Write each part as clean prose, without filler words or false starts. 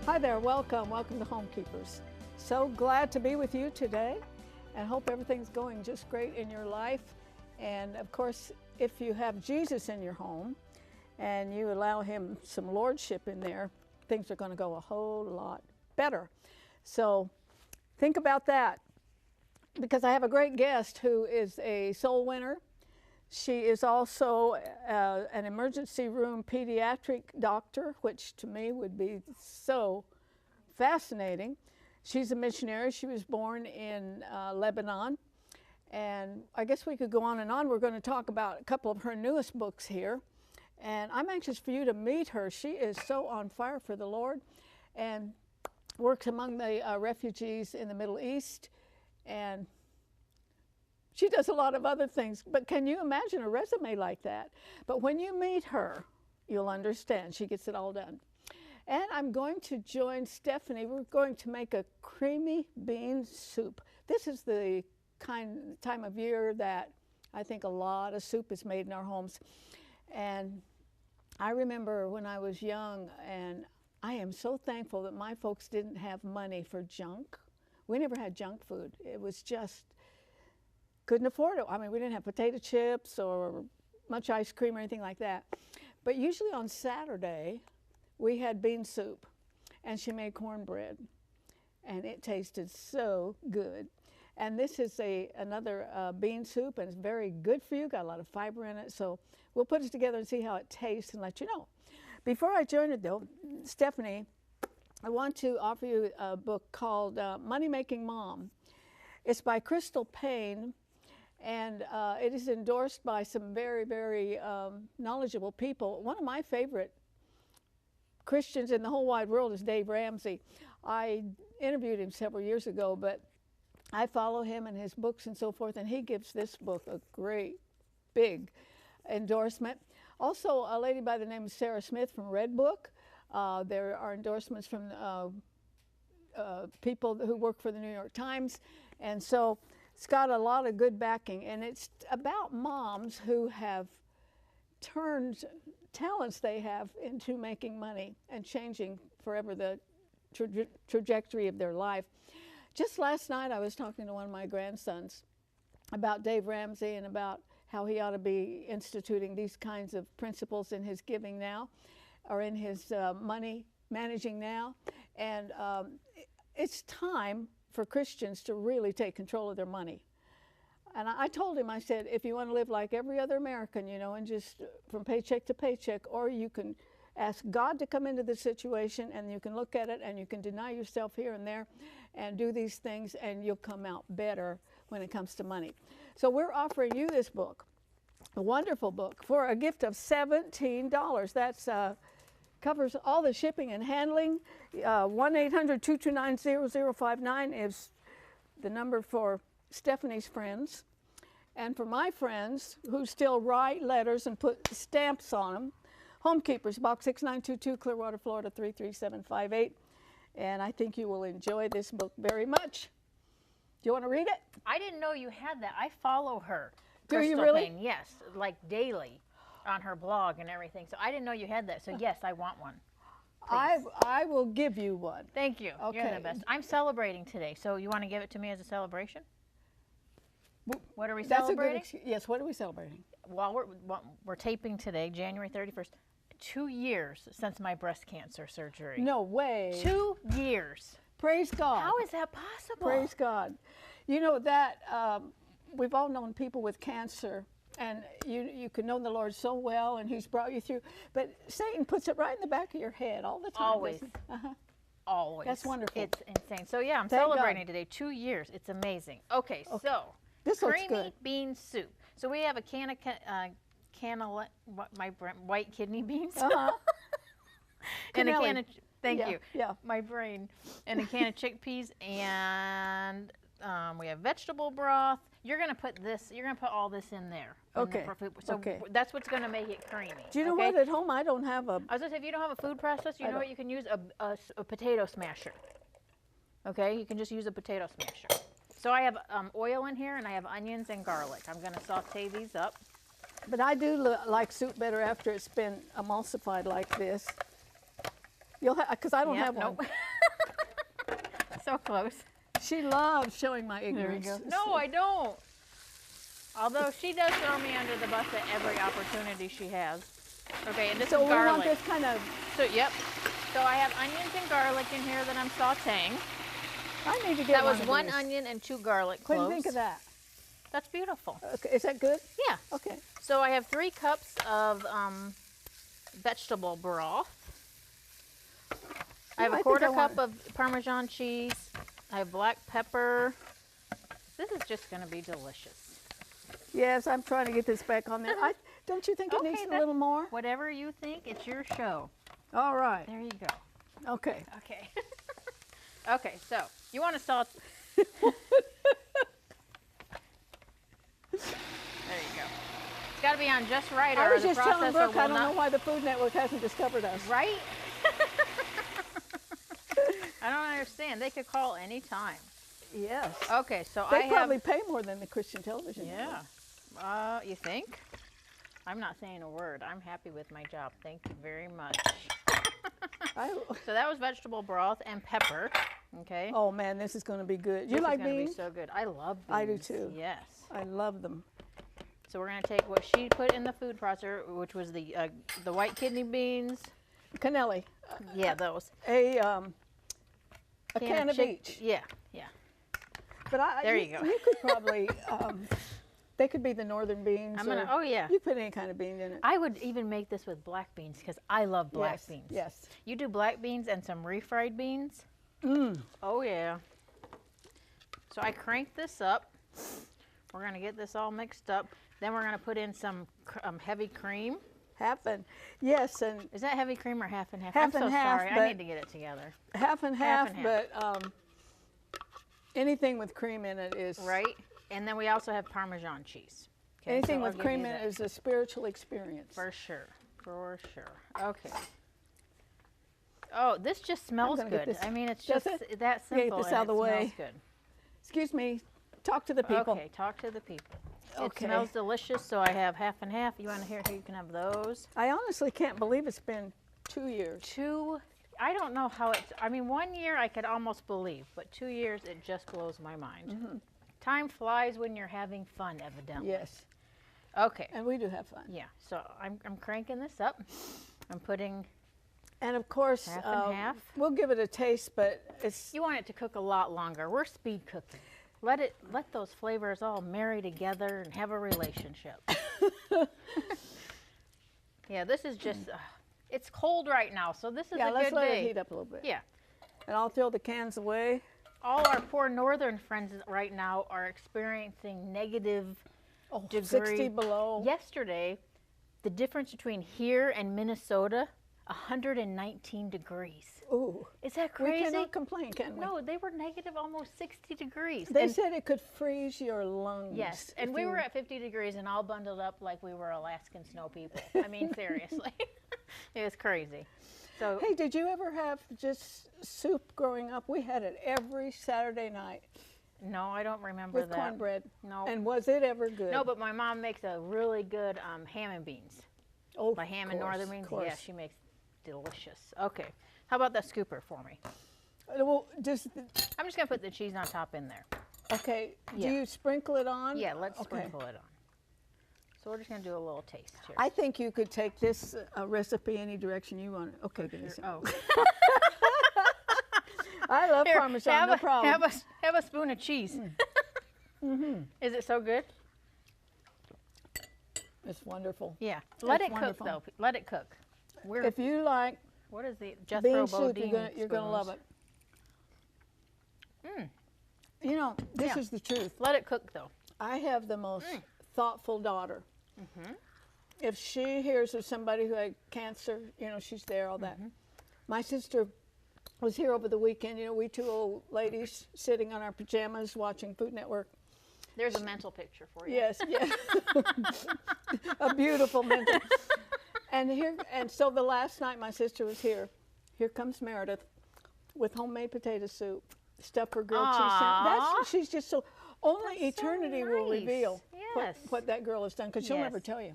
Hi there, welcome to Homekeepers. So glad to be with you today and hope everything's going just great in your life. And of course, if you have Jesus in your home and you allow him some lordship in there, things are going to go a whole lot better. So think about that, because I have a great guest who is a soul winner. She is also an emergency room pediatric doctor, which to me would be so fascinating. She's a missionary. She was born in Lebanon. And I guess we could go on and on. We're going to talk about a couple of her newest books here. And I'm anxious for you to meet her. She is so on fire for the Lord and works among the refugees in the Middle East. And she does a lot of other things, but can you imagine a resume like that? But when you meet her, you'll understand. She gets it all done. And I'm going to join Stephanie. We're going to make a creamy bean soup. This is the time of year that I think a lot of soup is made in our homes. And I remember when I was young, and I am so thankful that my folks didn't have money for junk. We never had junk food. It was just, couldn't afford it. I mean, we didn't have potato chips or much ice cream or anything like that. But usually on Saturday, we had bean soup, and she made cornbread, and it tasted so good. And this is another bean soup, and it's very good for you, got a lot of fiber in it. So we'll put it together and see how it tastes and let you know. Before I join it though, Stephanie, I want to offer you a book called Money Making Mom. It's by Crystal Payne. And it is endorsed by some very, very knowledgeable people. One of my favorite Christians in the whole wide world is Dave Ramsey. I interviewed him several years ago, but I follow him and his books and so forth, and he gives this book a great, big endorsement. Also, a lady by the name of Sarah Smith from Red Book. There are endorsements from people who work for the New York Times. And so it's got a lot of good backing, and it's about moms who have turned talents they have into making money and changing forever the trajectory of their life. Just last night I was talking to one of my grandsons about Dave Ramsey and about how he ought to be instituting these kinds of principles in his giving now, or in his money managing now. And it's time for Christians to really take control of their money. And I told him, I said, if you want to live like every other American, you know, and just from paycheck to paycheck, or you can ask God to come into the situation, and you can look at it and you can deny yourself here and there and do these things, and you'll come out better when it comes to money. So we're offering you this book, a wonderful book, for a gift of $17. That's covers all the shipping and handling. 1-800-229-0059 is the number for Stephanie's friends. And for my friends who still write letters and put stamps on them, Homekeepers, Box 6922, Clearwater, Florida 33758. And I think you will enjoy this book very much. Do you want to read it? I didn't know you had that. I follow her. Do you really? Payne, yes, like daily on her blog and everything. So I didn't know you had that. So yes, I want one. I will give you one. Thank you. Okay. You're the best. I'm celebrating today. So you want to give it to me as a celebration? What are we celebrating? Yes, what are we celebrating? Well, we're taping today, January 31st. 2 years since my breast cancer surgery. No way. 2 years. Praise God. How is that possible? Praise God. You know that we've all known people with cancer, and you can know the Lord so well, and he's brought you through. But Satan puts it right in the back of your head all the time. Always. Always. That's wonderful. It's insane. So yeah, I'm Thank celebrating God. today. 2 years. It's amazing. Okay. So this looks creamy good. bean soup. So we have a can of white kidney beans. And a can of, thank you. Yeah. My brain. And a can of chickpeas, and we have vegetable broth. You're gonna put all this in there. Okay. So that's what's gonna make it creamy. Do you know what? At home I don't have a. I was gonna say, if you don't have a food processor, you know what you can use? A potato smasher. Okay, you can just use a potato smasher. So I have oil in here, and I have onions and garlic. I'm gonna saute these up. But I do like soup better after it's been emulsified like this. You'll have, because I don't Yep, have one. nope. So close. She loves showing my There you ignorance. go. No, I don't. Although she does throw me under the bus at every opportunity she has. Okay, and this So is we want garlic. this kind of, So, yep. So I have onions and garlic in here that I'm sauteing. I need to get That one was of one these. onion and 2 garlic What do cloves. you think of that? That's beautiful. Okay, is that good? Yeah. Okay. So I have 3 cups of vegetable broth. I have I a think quarter I cup want- of Parmesan cheese. I have black pepper. This is just going to be delicious. Yes, I'm trying to get this back on there. Don't you think it Okay, needs a that- little more? Whatever you think, it's your show. All right. There you go. Okay. Okay. Okay, so you want to salt. There you go. It's got to be on just right, I or was the just telling processor Brooke, I will don't know not. why the Food Network hasn't discovered us. Right? I don't understand. They could call any time. Yes. Okay, so They I have. probably pay more than the Christian television. Yeah. You think? I'm not saying a word. I'm happy with my job. Thank you very much. So that was vegetable broth and pepper. Okay. Oh man, this is going to be good. You This like is gonna beans? Be so good. I love beans. I do too. Yes. I love them. So we're gonna take what she put in the food processor, which was the white kidney beans. Cannelli. Yeah, those. A can of chick- each. Yeah, yeah. But There you go. You could probably. They could be the northern beans. I'm gonna. or Oh yeah. You put any kind of bean in it. I would even make this with black beans because I love black Yes, beans. Yes. You do black beans and some refried beans. Mm. Oh yeah. So I crank this up. We're gonna get this all mixed up. Then we're gonna put in some heavy cream. Half and yes, and Is that heavy cream or half and half? Half I'm and so half, sorry. I but- need to get it together. half and half, and half. but anything with cream in it is Right. And then we also have Parmesan cheese. Okay, Anything so I'll with give cream you in it that. is a spiritual experience. For sure. For sure. Okay. Oh, this just smells gonna get good. this- I mean, it's Does just it? that Get simple. this and out of the it way. smells good. Excuse me. Talk to the people. Okay, talk to the people. Okay. It smells delicious, so I have half and half. You want to hear? You can have those. I honestly can't believe it's been 2 years. I don't know how it's. I mean, 1 year I could almost believe, but 2 years it just blows my mind. Mm-hmm. Time flies when you're having fun, evidently. Yes. Okay. And we do have fun. Yeah. So I'm cranking this up. I'm putting. And of course, Half and half. we'll give it a taste, but it's You want it to cook a lot longer. We're speed cooking. Let those flavors all marry together and have a relationship. Yeah, this is just. It's cold right now, so this is yeah. a Let's good let day. it heat up a little bit. Yeah. And I'll throw the cans away. All our poor northern friends right now are experiencing negative Oh, degree. 60 below. Yesterday, the difference between here and Minnesota, 119 degrees. Ooh. Is that We crazy? cannot complain, can we? No, they were negative almost 60 degrees. They And- said it could freeze your lungs. yes, and if we you- were at 50 degrees and all bundled up like we were Alaskan snow people. I mean, seriously. It was crazy. So, Hey, did you ever have just soup growing up? We had it every Saturday night no, I don't remember with that. cornbread. No. And was it ever good? No, but my mom makes a really good ham and beans. oh, My ham of and course, northern beans, of course. yeah, she makes delicious. Okay, how about that scooper for me? Well, just I'm just gonna put the cheese on top in there. okay. Yeah. Do you sprinkle it on? Yeah, let's Okay. sprinkle it on. So we're just gonna do a little taste here. I think you could take this recipe any direction you want it. Okay, give me some. Oh, I love here, Parmesan, no problem. have a spoon of cheese. Is it so good? It's wonderful. Yeah. Let It's it wonderful. cook though. Let it cook. We're, If you like what is the Jethro bean soup, Bodine you're gonna love it. Mm. You know, this Yeah. is the truth. Let it cook though. I have the most thoughtful daughter. Mm-hmm. If she hears of somebody who had cancer, you know, she's there, all that. Mm-hmm. My sister was here over the weekend. You know, we two old ladies sitting on our pajamas watching Food Network. There's a mental picture for you. Yes, yes. A beautiful mental. And so the last night my sister was here. Here comes Meredith with homemade potato soup, stuffed her grilled cheese Aw. sandwich. She's just so. Only That's so eternity will nice. reveal Yes. what that girl has done, because she'll Yes. never tell you.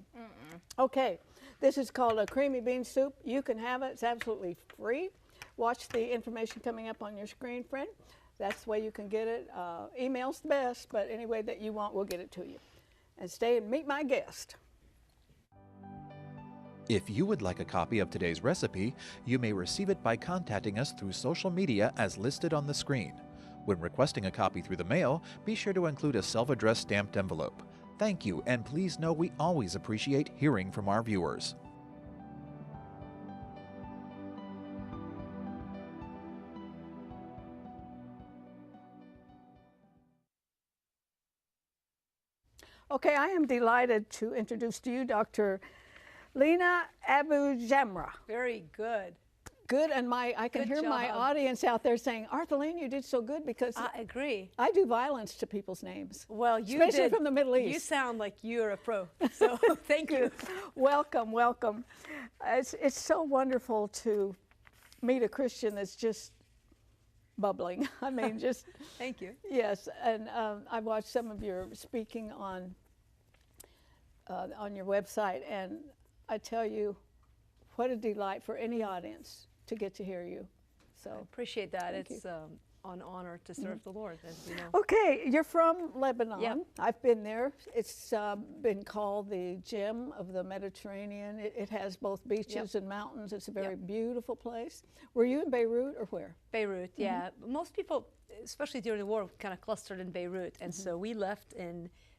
Okay, this is called a creamy bean soup. You can have it. It's absolutely free. watch the information coming up on your screen, friend. That's the way you can get it. Email's the best, but any way that you want, we'll get it to you. And stay and meet my guest. If you would like a copy of today's recipe, you may receive it by contacting us through social media as listed on the screen. When requesting a copy through the mail, be sure to include a self-addressed stamped envelope. Thank you, and please know we always appreciate hearing from our viewers. Okay, I am delighted to introduce to you Dr. Lina AbuJamra. Very good. Good, and I can hear my audience out there saying, Arthelene, you did so good, because I agree. I do violence to people's names. Well, you especially from the Middle East. You sound like you're a pro, so thank you. Welcome, welcome. It's so wonderful to meet a Christian that's just bubbling. I mean, just. Thank you. Yes, and I watched some of your speaking on your website, and I tell you, what a delight for any audience to get to hear you. So I appreciate that. It's an honor to serve the Lord, as you know. Okay, you're from Lebanon. Yep. I've been there. It's been called the gem of the Mediterranean. It has both beaches and mountains. It's a very beautiful place. Were you in Beirut or where? Beirut, yeah. Most people, especially during the war, kind of clustered in Beirut, and so we left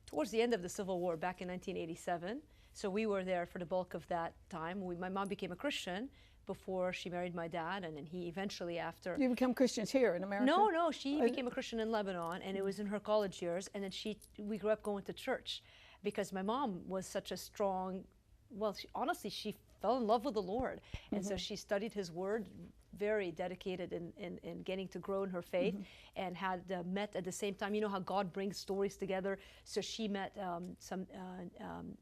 towards the end of the Civil War back in 1987. So we were there for the bulk of that time. My mom became a Christian before she married my dad, and then he eventually after. You become Christians here in America? No, she became a Christian in Lebanon, and it was in her college years, and then we grew up going to church because my mom was such a strong, well, honestly, she fell in love with the Lord, and so she studied his word, very dedicated in getting to grow in her faith, and had met at the same time. You know how God brings stories together. So she met some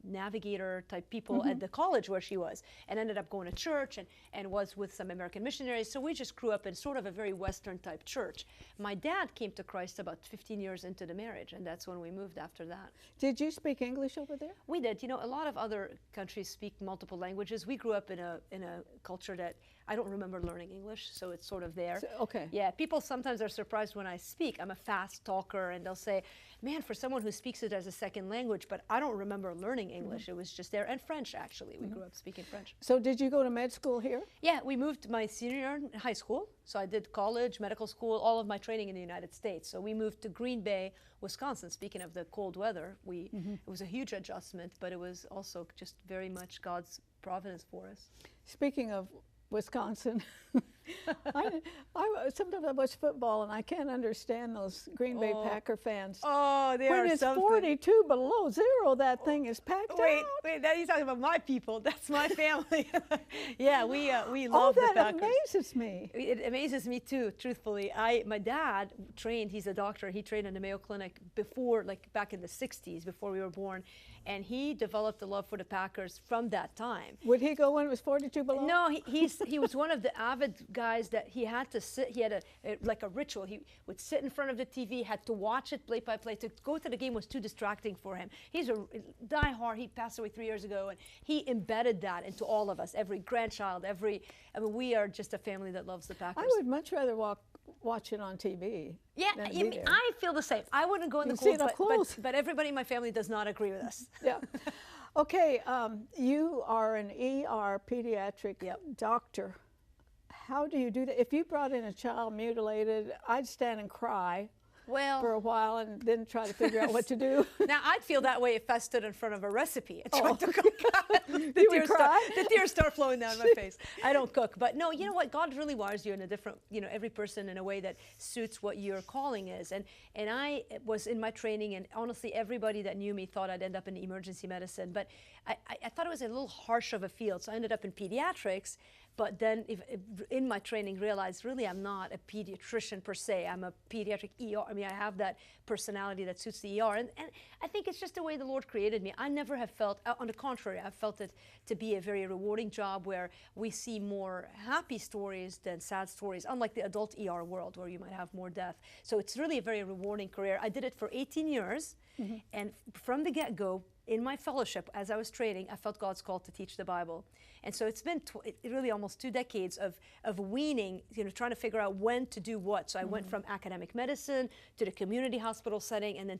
navigator type people at the college where she was, and ended up going to church, and was with some American missionaries. So we just grew up in sort of a very Western type church. My dad came to Christ about 15 years into the marriage, and that's when we moved after that. Did you speak English over there? We did. You know, a lot of other countries speak multiple languages. We grew up in a culture that I don't remember learning English, so it's sort of there. So, okay. Yeah, people sometimes are surprised when I speak. I'm a fast talker, and they'll say, man, for someone who speaks it as a second language, but I don't remember learning English. It was just there. And French, actually. We grew up speaking French. So did you go to med school here? Yeah, we moved my senior year in high school. So I did college, medical school, all of my training in the United States. So we moved to Green Bay, Wisconsin. Speaking of the cold weather, it was a huge adjustment, but it was also just very much God's providence for us. Speaking of Wisconsin, sometimes I watch football and I can't understand those Green Bay Packer fans. Oh, they when are it's something. 42 below zero, that thing is packed out. Wait, that you're talking about my people. That's my family. Yeah, we love the Packers. That amazes me. It amazes me too, truthfully. My dad trained, he's a doctor, he trained in the Mayo Clinic before, like back in the 60s, before we were born. And he developed a love for the Packers from that time. Would he go when it was 42 below? No, he was one of the avid guys that he had to sit. He had like a ritual. He would sit in front of the TV, had to watch it play by play. To go to the game was too distracting for him. He's a diehard. He passed away 3 years ago, and he embedded that into all of us. Every grandchild, we are just a family that loves the Packers. I would much rather watch it on TV. Yeah, I feel the same. I wouldn't go in the cold, but everybody in my family does not agree with us. Yeah. Okay, you are an ER pediatric doctor. How do you do that? If you brought in a child mutilated, I'd stand and cry for a while and then try to figure out what to do. Now, I'd feel that way if I stood in front of a recipe and tried to cook. The tears start flowing down my face. I don't cook. But no, you know what? God really wires you in a different, every person in a way that suits what your calling is. And I was in my training, and honestly, everybody that knew me thought I'd end up in emergency medicine. But I thought it was a little harsh of a field, so I ended up in pediatrics. But then in my training realized really I'm not a pediatrician per se. I'm a pediatric ER. I mean, I have that personality that suits the ER. And I think it's just the way the Lord created me. I never have felt, on the contrary, I've felt it to be a very rewarding job where we see more happy stories than sad stories, unlike the adult ER world where you might have more death. So it's really a very rewarding career. I did it for 18 years. And from the get-go, in my fellowship, as I was training, I felt God's call to teach the Bible. And so it's been really almost 2 decades of weaning, trying to figure out when to do what. So I went from academic medicine to the community hospital setting, and then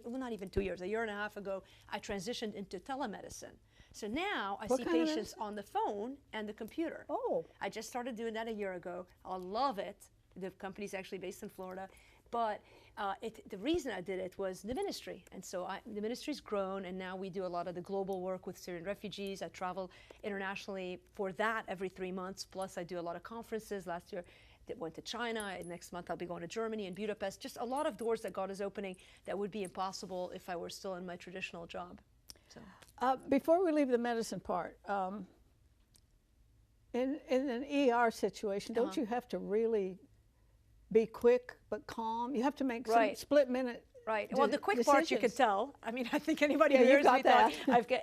not even 2 years, a year and a half ago, I transitioned into telemedicine. So now I see patients on the phone and the computer. Oh. I just started doing that a year ago. I love it. The company's actually based in Florida. But the reason I did it was the ministry. And so the ministry's grown, and now we do a lot of the global work with Syrian refugees. I travel internationally for that every 3 months. Plus, I do a lot of conferences. Last year, I went to China. Next month, I'll be going to Germany and Budapest. Just a lot of doors that God is opening that would be impossible if I were still in my traditional job. So. Before we leave the medicine part, in an ER situation, don't you have to really be quick but calm? You have to make some split-minute Well, the quick part you can tell. I mean, I think anybody Yeah, who you hears got me that.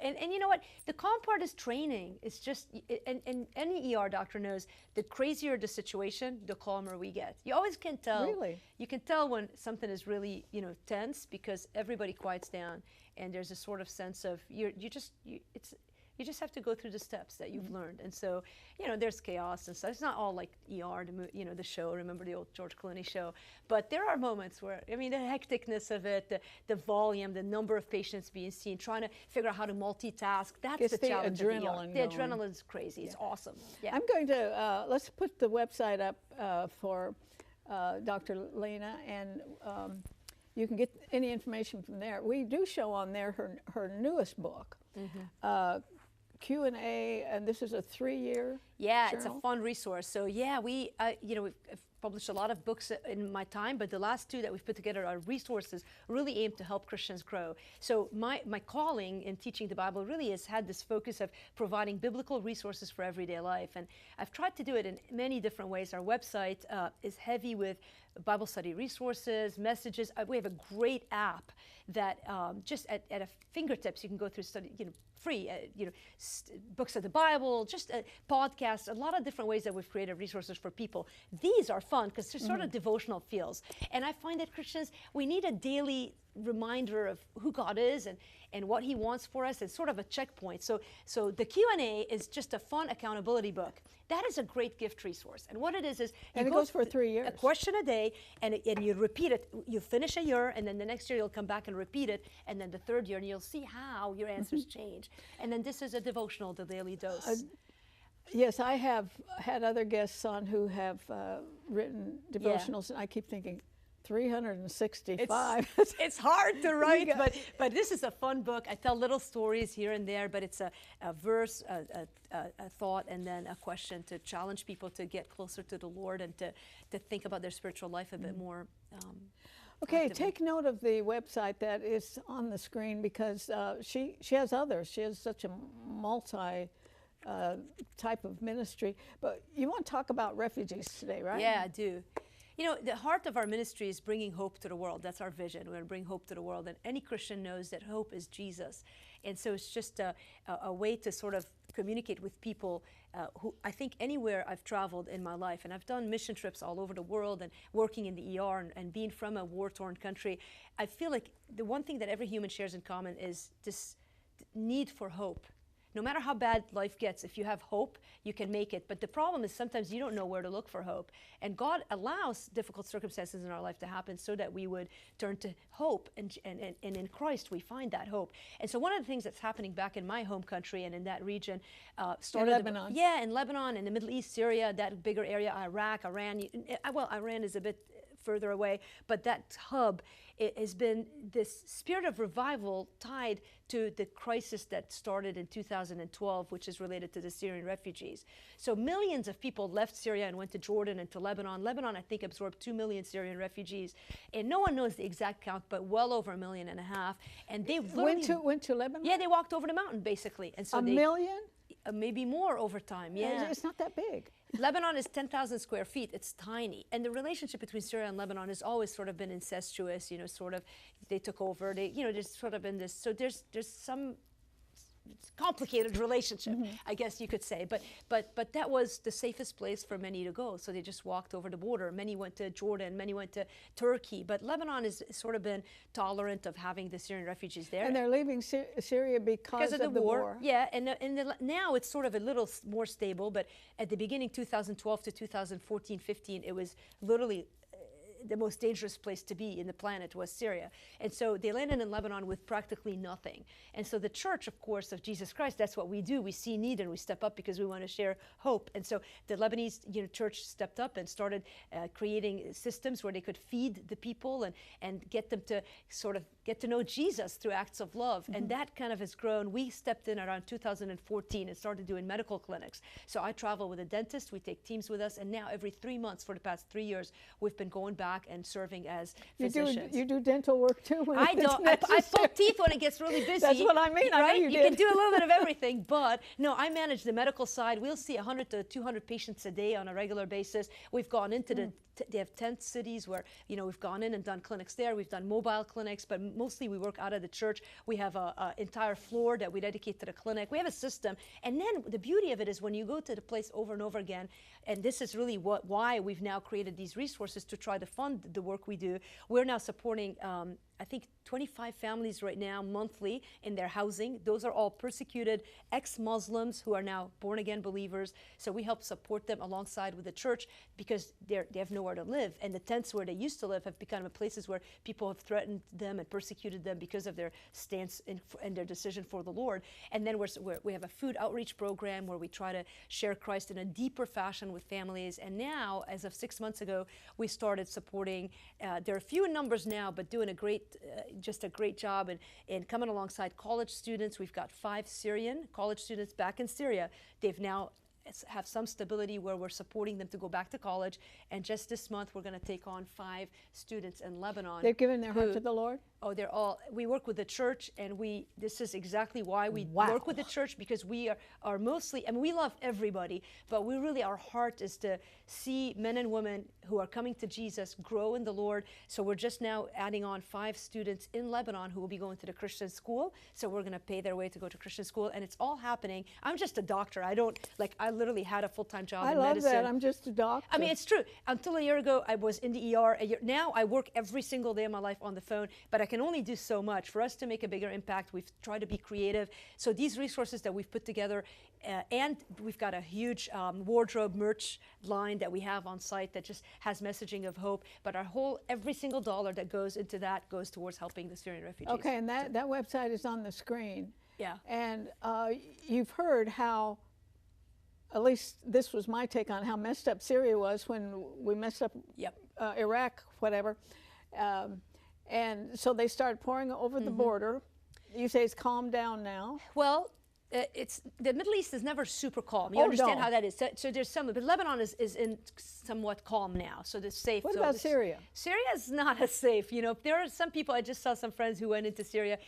and you know what? The calm part is training. It's just, and any ER doctor knows, the crazier the situation, the calmer we get. You always can tell. Really? You can tell when something is really, tense, because everybody quiets down, and there's a sort of sense of you just have to go through the steps that you've learned. And so, there's chaos and stuff. It's not all like ER, the show, remember the old George Clooney show. But there are moments where, the hecticness of it, the volume, the number of patients being seen, trying to figure out how to multitask, that's the challenge of ER. The adrenaline's crazy. It's awesome. Yeah. I'm going to, let's put the website up for Dr. Lina, and you can get any information from there. We do show on there her newest book. Q&A, and this is a 3-year Yeah, journal? It's a fun resource. So yeah, we've published a lot of books in my time, but the last 2 that we've put together are resources really aimed to help Christians grow. So my calling in teaching the Bible really has had this focus of providing biblical resources for everyday life. And I've tried to do it in many different ways. Our website is heavy with Bible study resources, messages. We have a great app that just at a fingertips you can go through study, free, books of the Bible, just podcasts, a lot of different ways that we've created resources for people. These are fun because they're sort of devotional feels. And I find that Christians, we need a daily reminder of who God is and what He wants for us. It's sort of a checkpoint. So the Q&A is just a fun accountability book. That is a great gift resource. And what it is and it goes for 3 years. A question a day, and you repeat it. You finish a year, and then the next year you'll come back and repeat it, and then the 3rd year, and you'll see how your answers change. And then this is a devotional, the daily dose. Yes, I have had other guests on who have written devotionals, and I keep thinking, 365. It's hard to write, but this is a fun book. I tell little stories here and there, but it's a verse, a thought, and then a question to challenge people to get closer to the Lord and to think about their spiritual life a bit more. Okay, take note of the website that is on the screen, because she has others. She has such a multi type of ministry. But you want to talk about refugees today, right? Yeah, I do. The heart of our ministry is bringing hope to the world. That's our vision. We're going to bring hope to the world. And any Christian knows that hope is Jesus. And so it's just a way to sort of communicate with people who, I think, anywhere I've traveled in my life, and I've done mission trips all over the world and working in the ER and being from a war-torn country, I feel like the one thing that every human shares in common is this need for hope. No matter how bad life gets, if you have hope, you can make it. But the problem is sometimes you don't know where to look for hope. And God allows difficult circumstances in our life to happen so that we would turn to hope. And in Christ, we find that hope. And so one of the things that's happening back in my home country and in that region started... In Lebanon. Yeah, in Lebanon, in the Middle East, Syria, that bigger area, Iraq, Iran. Well, Iran is a bit further away, but that hub, it has been this spirit of revival tied to the crisis that started in 2012, which is related to the Syrian refugees. So millions of people left Syria and went to Jordan and to Lebanon. Lebanon, I think, absorbed 2 million Syrian refugees. And no one knows the exact count, but well over 1.5 million. And they went to Lebanon? Yeah, they walked over the mountain, basically. And so 1 million? Maybe more over time, yeah. It's not that big. Lebanon is 10,000 square feet. It's tiny. And the relationship between Syria and Lebanon has always sort of been incestuous, sort of, they took over, there's sort of been this, so there's some complicated relationship, I guess you could say. But that was the safest place for many to go. So they just walked over the border. Many went to Jordan, many went to Turkey. But Lebanon has sort of been tolerant of having the Syrian refugees there. And they're leaving Syria because of the war. Yeah, and now it's sort of a little more stable. But at the beginning, 2012 to 2014, 15, it was literally the most dangerous place to be in the planet was Syria. And so they landed in Lebanon with practically nothing. And so the church, of course, of Jesus Christ, that's what we do. We see need and we step up because we want to share hope. And so the Lebanese church stepped up and started creating systems where they could feed the people and get them to sort of get to know Jesus through acts of love. And that kind of has grown. We stepped in around 2014 and started doing medical clinics. So I travel with a dentist. We take teams with us. And now every 3 months for the past 3 years, we've been going back and serving as physicians. You do dental work too? When I don't. I pull teeth when it gets really busy. That's what I mean. Right? I know you can do a little bit of everything, but no, I manage the medical side. We'll see 100 to 200 patients a day on a regular basis. We've gone into they have 10 cities where, we've gone in and done clinics there. We've done mobile clinics, but mostly we work out of the church. We have an entire floor that we dedicate to the clinic. We have a system. And then the beauty of it is when you go to the place over and over again, and this is really why we've now created these resources to try to fund the work we do. We're now supporting, I think, 25 families right now monthly in their housing. Those are all persecuted ex-Muslims who are now born-again believers. So we help support them alongside with the church because they have nowhere to live. And the tents where they used to live have become places where people have threatened them and persecuted them because of their stance and their decision for the Lord. And then we have a food outreach program where we try to share Christ in a deeper fashion with families. And now, as of 6 months ago, we started supporting, there are few in numbers now, but doing a great job in coming alongside college students. We've got 5 Syrian college students back in Syria. They've now have some stability where we're supporting them to go back to college. And just this month, we're going to take on 5 students in Lebanon. They've given their heart to the Lord? Oh, we work with the church, and this is exactly why we work with the church, because we are mostly, and we love everybody, but our heart is to see men and women who are coming to Jesus grow in the Lord. So we're just now adding on 5 students in Lebanon who will be going to the Christian school. So we're going to pay their way to go to Christian school, and it's all happening. I'm just a doctor. I literally had a full-time job in medicine. I love that. I'm just a doctor. I mean, it's true. Until a year ago, I was in the ER. Now I work every single day of my life on the phone, but I can only do so much. For us to make a bigger impact, we've tried to be creative. So these resources that we've put together, and we've got a huge wardrobe merch line that we have on site that just has messaging of hope. But every single dollar that goes into that goes towards helping the Syrian refugees. Okay, and that website is on the screen. Yeah. And you've heard how, at least this was my take on how messed up Syria was when we messed up Iraq, whatever. And so they started pouring over the border. You say it's calmed down now. Well, the Middle East is never super calm. You understand how that is. So there's some, but Lebanon is in somewhat calm now. So it's safe. What about Syria? Syria is not as safe. There are some people. I just saw some friends who went into Syria.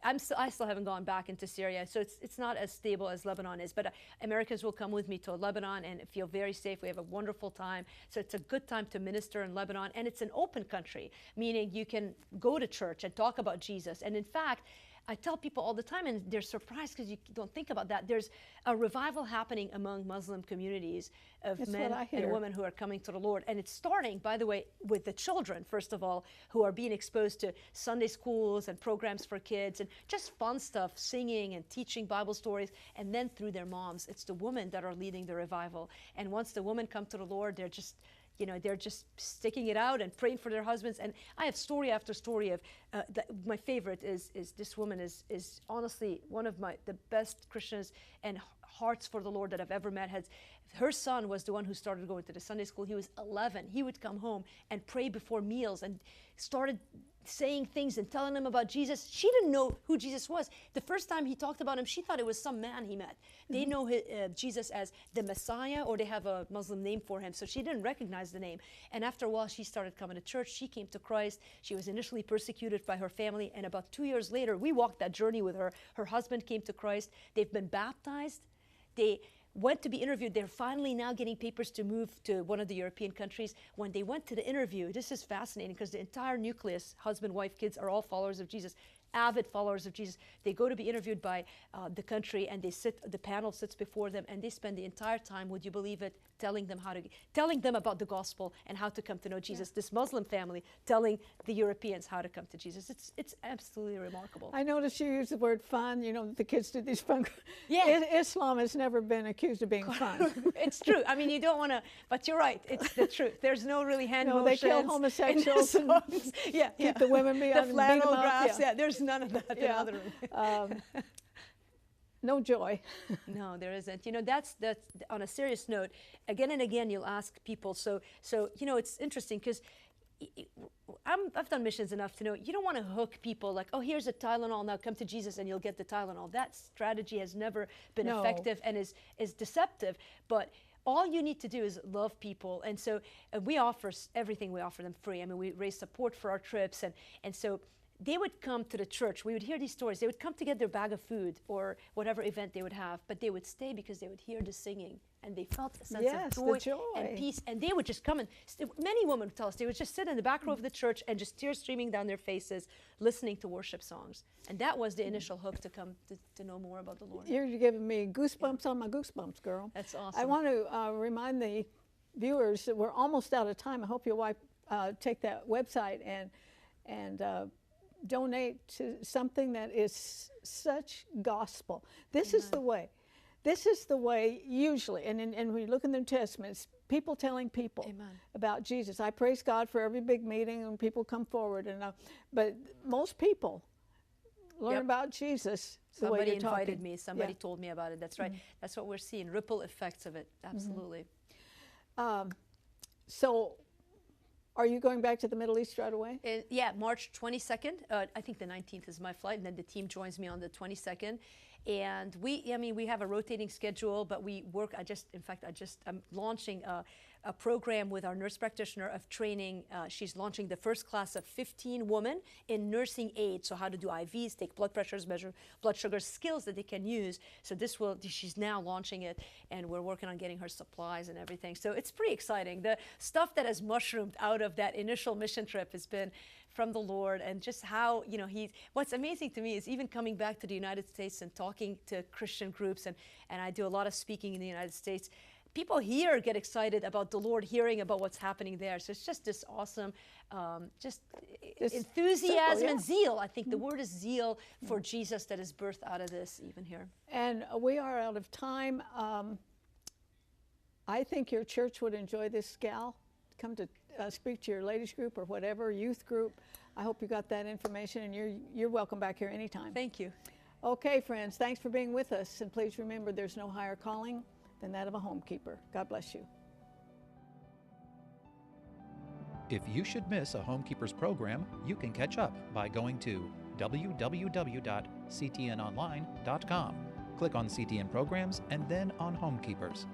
I still haven't gone back into Syria. So it's not as stable as Lebanon is. But Americans will come with me to Lebanon and feel very safe. We have a wonderful time. So it's a good time to minister in Lebanon, and it's an open country, meaning you can go to church and talk about Jesus. And in fact, I tell people all the time, and they're surprised because you don't think about that. There's a revival happening among Muslim communities of men and women who are coming to the Lord. And it's starting, by the way, with the children, first of all, who are being exposed to Sunday schools and programs for kids and just fun stuff, singing and teaching Bible stories. And then through their moms, it's the women that are leading the revival. And once the women come to the Lord, they're just sticking it out and praying for their husbands. And I have story after story of, my favorite is this woman is honestly one of the best Christians and hearts for the Lord that I've ever met. Her son was the one who started going to the Sunday school. He was 11. He would come home and pray before meals and started saying things and telling them about Jesus. She didn't know who Jesus was. The first time he talked about him, she thought it was some man he met. They know Jesus as the Messiah, or they have a Muslim name for him, so she didn't recognize the name. And after a while, she started coming to church. She came to Christ. She was initially persecuted by her family, and about 2 years later, we walked that journey with her. Her husband came to Christ. They've been baptized. They went to be interviewed. They're finally now getting papers to move to one of the European countries. When they went to the interview, this is fascinating because the entire nucleus, husband, wife, kids, are all followers of Jesus. avid followers of Jesus. They go to be interviewed by the country, and the panel sits before them, and they spend the entire time, would you believe it, telling them about the gospel and how to come to know Jesus. This Muslim family telling the Europeans how to come to Jesus. It's absolutely remarkable. I noticed you use the word fun. You know, the kids did these fun. Yeah. Islam has never been accused of being fun. It's true. I mean, you don't want to, but you're right. It's the truth. There's no really hand No, motions. they kill homosexuals and keep the women behind the and beat flannel them up. graphs. Yeah, there's none of that in other No joy. No, there isn't. You know, that's on a serious note. Again and again, you'll ask people. So you know, it's interesting because I've done missions enough to know you don't want to hook people like, oh, here's a Tylenol, now come to Jesus and you'll get the Tylenol. That strategy has never been effective and is deceptive. But all you need to do is love people. And so we offer everything, we offer them free. I mean, we raise support for our trips. And so they would come to the church. We would hear these stories. They would come to get their bag of food or whatever event they would have, but they would stay because they would hear the singing and they felt a sense of joy and peace. And they would just come and many women would tell us they would just sit in the back row of the church and just tears streaming down their faces, listening to worship songs. And that was the initial hook to come to know more about the Lord. You're giving me goosebumps on my goosebumps, girl. That's awesome. I want to remind the viewers that we're almost out of time. I hope you'll take that website and donate to something that is such gospel. This is the way. This is the way usually, and when you look in the New Testament, it's people telling people about Jesus. I praise God for every big meeting when people come forward, but most people learn about Jesus the way you're talking. Somebody invited me. Somebody told me about it. That's right. That's what we're seeing, ripple effects of it. Absolutely. So are you going back to the Middle East right away? Yeah, March 22nd. I think the 19th is my flight, and then the team joins me on the 22nd. And we have a rotating schedule, but we work. I'm launching a program with our nurse practitioner of training. She's launching the first class of 15 women in nursing aid. So how to do IVs, take blood pressures, measure blood sugars, skills that they can use. So she's now launching it, and we're working on getting her supplies and everything. So it's pretty exciting. The stuff that has mushroomed out of that initial mission trip has been from the Lord, and just how, you know, what's amazing to me is even coming back to the United States and talking to Christian groups, and I do a lot of speaking in the United States. People here get excited about the Lord, hearing about what's happening there. So it's just this awesome, enthusiasm and zeal. I think the word is zeal for Jesus that is birthed out of this even here. And we are out of time. I think your church would enjoy this gal. Come to speak to your ladies group or whatever, youth group. I hope you got that information, and you're welcome back here anytime. Thank you. Okay, friends, thanks for being with us, and please remember there's no higher calling than that of a homekeeper. God bless you. If you should miss a Homekeepers program, you can catch up by going to www.ctnonline.com. Click on CTN Programs and then on Homekeepers.